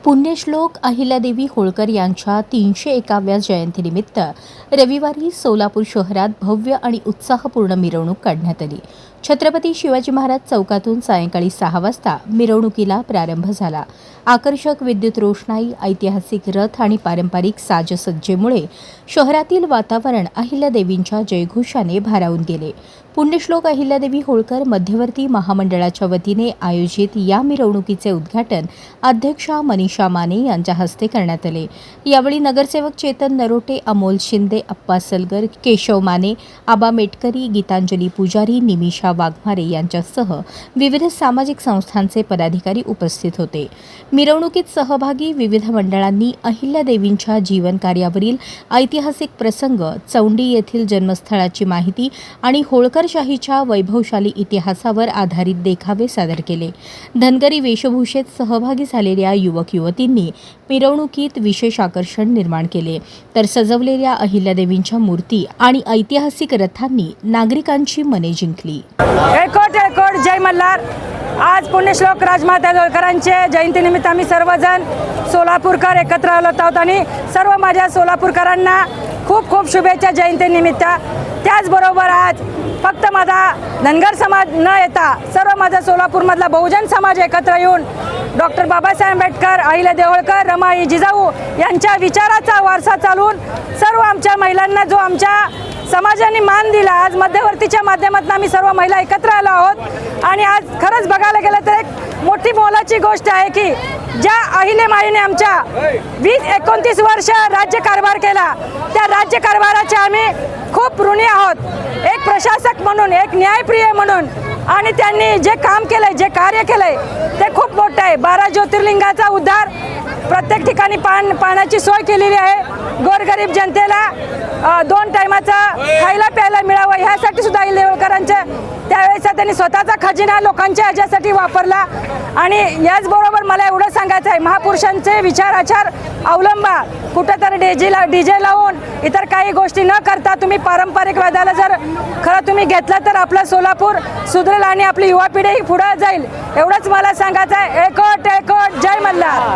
पुण्यश्लोक अहिल्यादेवी होळकर यांच्या 301व्या जयंतीनिमित्त रविवारी सोलापूर शहरात भव्य आणि उत्साहपूर्ण मिरवणूक काढण्यात आली। छत्रपती शिवाजी महाराज चौकातून सायंकाळी 6 वाजता मिरवणुकीला प्रारंभ झाला। आकर्षक विद्युत रोषणाई, ऐतिहासिक रथ आणि पारंपरिक साजसज्जेमुळे शहरातील वातावरण अहिल्यादेवींच्या जयघोषाने भारावून गेले। पुण्यश्लोक अहिल्यादेवी होळकर मध्यवर्ती महामंडळाच्या वतीने आयोजित या मिरवणुकीचे उद्घाटन अध्यक्षा मनीषा माने यांच्या हस्ते करण्यात आले। यावेळी नगरसेवक चेतन नरोटे, अमोल शिंदे, अप्पा सलगर, केशव माने, आबा मेटकरी, गीतांजली पुजारी, निमिषा वाघमारे यांच्यासह विविध सामाजिक संस्थांचे पदाधिकारी उपस्थित होते। मिरवणुकीत सहभागी विविध मंडळांनी अहिल्यादेवींच्या जीवनकार्यावरील ऐतिहासिक प्रसंग, चौंडी येथील जन्मस्थळाची माहिती आणि होळकरशाहीच्या वैभवशाली इतिहासावर आधारित देखावे सादर केले। धनगरी वेशभूषेत सहभागी झालेल्या युवक युवतींनी मिरवणुकीत विशेष आकर्षण निर्माण केले, तर सजवलेल्या अहिल्यादेवींच्या मूर्ती आणि ऐतिहासिक रथांनी नागरिकांची मने जिंकली। एकोट एकोट जय मल्हार। आज पुण्यश्लोक राजमाता होळकरांच्या जयंतीनिमित्त आम्ही सर्वजण सोलापूरकर एकत्र आलो आहोत आणि सर्व माझ्या सोलापूरकरांना खूप खूप शुभेच्छा जयंतीनिमित्त। त्याचबरोबर आज फक्त माझा धनगर समाज न येता सर्व माझा सोलापूरमधला बहुजन समाज एकत्र येऊन डॉक्टर बाबासाहेब आंबेडकर, अहिल्यादेवी होळकर, रमाई जिजाऊ यांच्या विचाराचा वारसा चालवून सर्व आमच्या महिलांना जो आमच्या समाजाने मान दिला, आज मध्यवर्तीच्या माध्यमातून आम्ही सर्व महिला एकत्र आलो आहोत। आणि आज खरंच बघायला गेलं तर एक मोठी मोलाची गोष्ट आहे की ज्या अहिल्यामाईने आमच्या 20-29 वर्ष राज्यकारभार केला, त्या राज्यकारभाराचे आम्ही खूप ऋणी आहोत, एक प्रशासक म्हणून, एक न्यायप्रिय म्हणून। आणि त्यांनी जे काम केलंय, जे कार्य केलंय ते खूप मोठं आहे। 12 ज्योतिर्लिंगाचा उद्धार, प्रत्येक ठिकाणी पाण्याची सोय केलेली आहे, गोरगरीब जनतेला 2 टायमाचा खायला प्यायला मिळावं ह्यासाठी सुद्धा अहिल्यादेवी होळकरांच्या त्यावेळेस त्यांनी स्वतःचा खजिना लोकांच्या ह्याच्यासाठी वापरला। आणि याचबरोबर मला एवढं सांगायचं आहे, महापुरुषांचे विचार आचार अवलंबा, कुठेतरी डीजे लावून इतर काही गोष्टी न करता तुम्ही पारंपरिक वेदाला जर खरं तुम्ही घेतलं तर आपलं सोलापूर सुधरेल आणि आपली युवा पिढी पुढे जाईल। एवढंच मला सांगायचं आहे। एकोट एकोट जय मल्हार।